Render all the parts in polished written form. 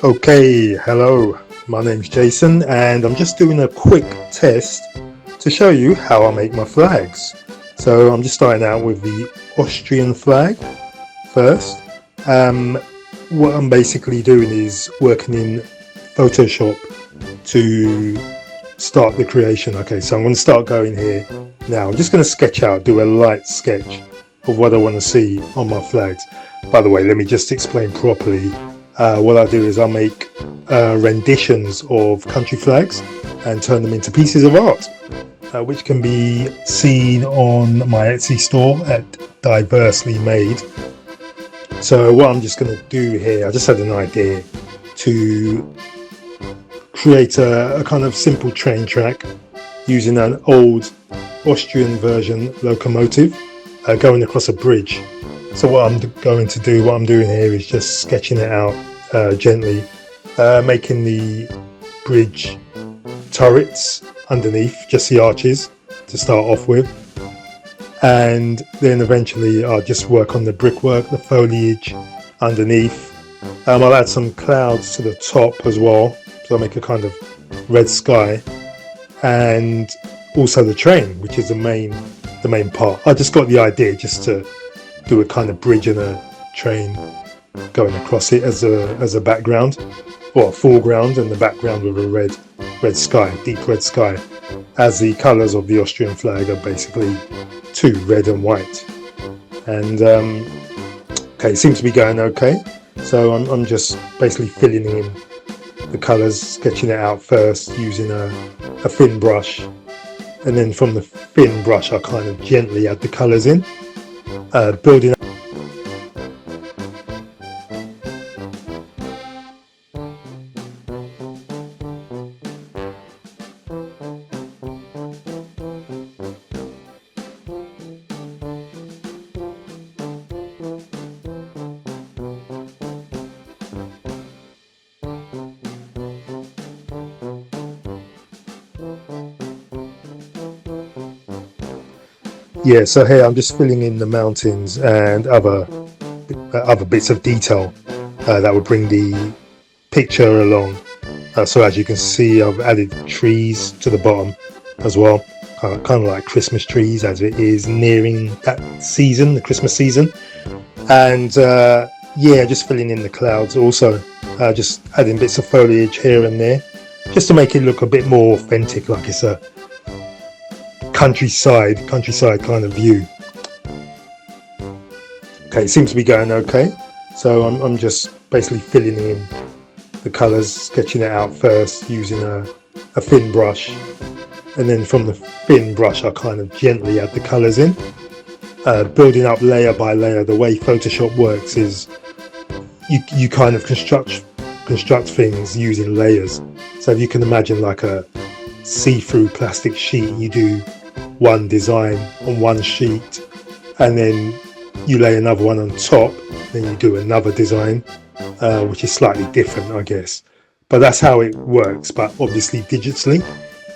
Okay, hello, my name's Jason and I'm just doing a quick test to show you how I make my flags. So I'm just starting out with the Austrian flag first. What I'm basically doing is working in Photoshop to start the creation. Okay, so I'm going to start going here now. I'm just going to sketch out, do a light sketch of what I want to see on my flags. By the way, let me just explain properly. What I do is I make renditions of country flags and turn them into pieces of art, which can be seen on my Etsy store at Diverseleemade. So what I'm just going to do here, I just had an idea to create a kind of simple train track using an old Austrian version locomotive going across a bridge. So what I'm going to do, what I'm doing here is just sketching it out gently, making the bridge turrets underneath, just the arches to start off with, and then eventually I'll just work on the brickwork, the foliage underneath. I'll add some clouds to the top as well, so I'll make a kind of red sky, and also the train, which is the main part. I just got the idea just to do a kind of bridge and a train going across it as a background, or a foreground, and the background with a red sky, deep red sky, as the colours of the Austrian flag are basically two, red and white. And okay, it seems to be going okay. So I'm just basically filling in the colours, sketching it out first using a thin brush, and then from the thin brush I kind of gently add the colours in, building up. Yeah, so here I'm just filling in the mountains and other bits of detail that would bring the picture along. So as you can see, I've added trees to the bottom as well, kind of like Christmas trees, as it is nearing that season, the Christmas season. And yeah, just filling in the clouds also, just adding bits of foliage here and there, just to make it look a bit more authentic, like it's a countryside kind of view. Okay, it seems to be going okay. So I'm just basically filling in the colours, sketching it out first using a thin brush, and then from the thin brush I kind of gently add the colours in, building up layer by layer. The way Photoshop works is you kind of construct things using layers. So if you can imagine like a see-through plastic sheet, you do one design on one sheet and then you lay another one on top, then you do another design, which is slightly different, I guess, but that's how it works, but obviously digitally,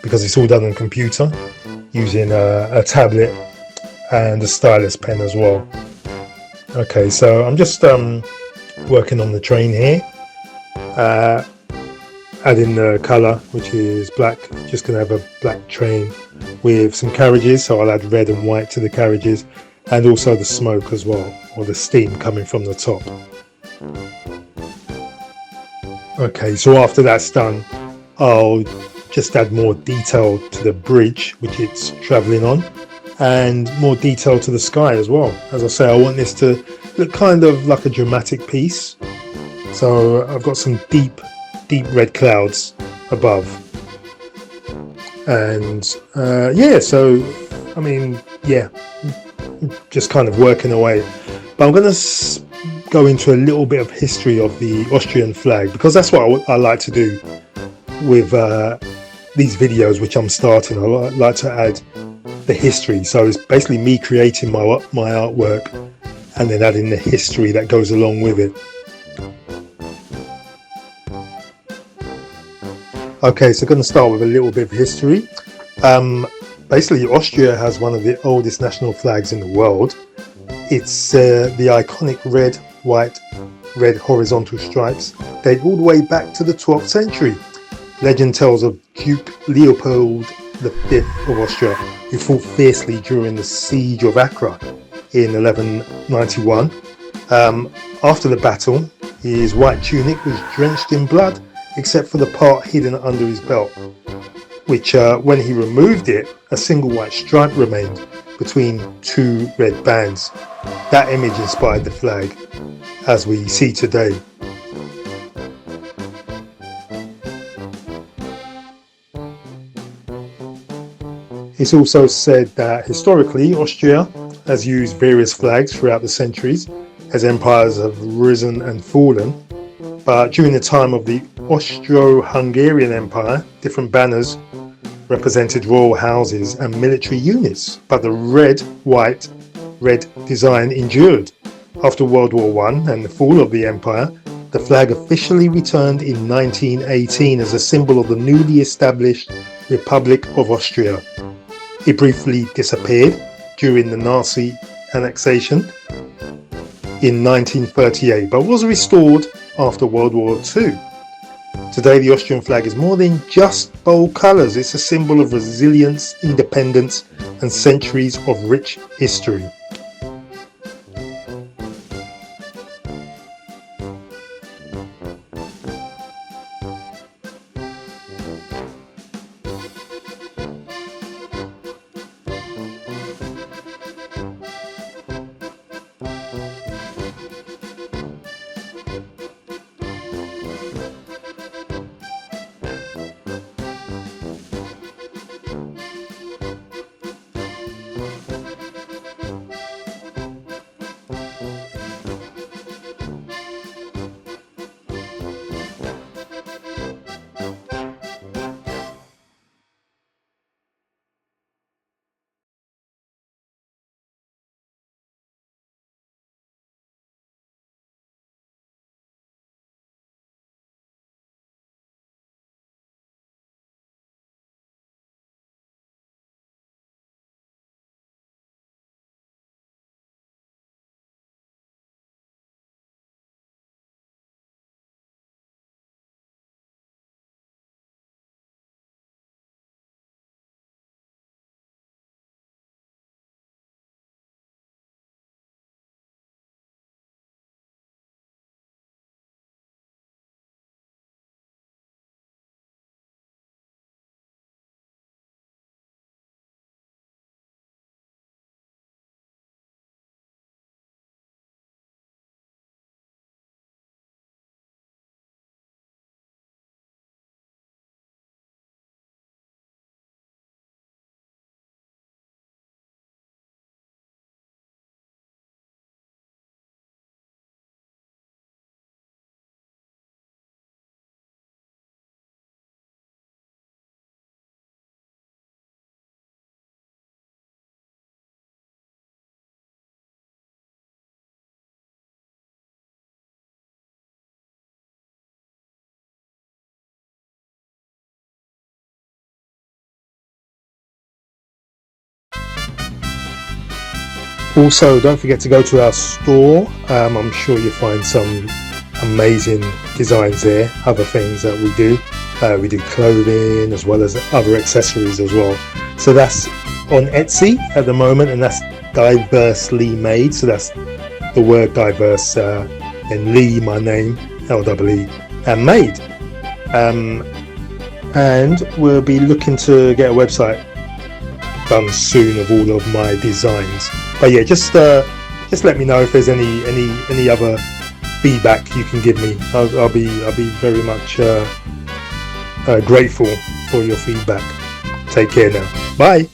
because it's all done on computer using a tablet and a stylus pen as well. Okay, so I'm just working on the train here, adding the colour, which is black. Just gonna have a black train with some carriages, so I'll add red and white to the carriages, and also the smoke as well, or the steam coming from the top. Okay, so after that's done, I'll just add more detail to the bridge which it's travelling on, and more detail to the sky as well. As I say, I want this to look kind of like a dramatic piece, so I've got some deep red clouds above, and yeah, so I mean, yeah, just kind of working away. But I'm going to go into a little bit of history of the Austrian flag, because that's what I like to do with these videos which I'm starting. I like to add the history, so it's basically me creating my artwork and then adding the history that goes along with it. Okay, so I'm going to start with a little bit of history. Basically, Austria has one of the oldest national flags in the world. It's the iconic red, white, red horizontal stripes date all the way back to the 12th century. Legend tells of Duke Leopold V of Austria, who fought fiercely during the siege of Accra in 1191. After the battle, his white tunic was drenched in blood, except for the part hidden under his belt, which when he removed it, a single white stripe remained between two red bands. That image inspired the flag as we see today. It's also said that historically Austria has used various flags throughout the centuries as empires have risen and fallen, but during the time of the Austro-Hungarian Empire, different banners represented royal houses and military units, but the red design endured. After World War I and the fall of the empire, the flag officially returned in 1918 as a symbol of the newly established Republic of Austria. It briefly disappeared during the Nazi annexation in 1938, but was restored after World War II. Today, the Austrian flag is more than just bold colours. It's a symbol of resilience, independence, and centuries of rich history. Also, don't forget to go to our store. I'm sure you'll find some amazing designs there, other things that we do. We do clothing as well as other accessories as well. So that's on Etsy at the moment, and that's Diverseleemade. So that's the word diverse, and Lee, my name, L-E-E, and made. And we'll be looking to get a website done soon of all of my designs. But yeah, just let me know if there's any other feedback you can give me. I'll be very much grateful for your feedback. Take care now. Bye.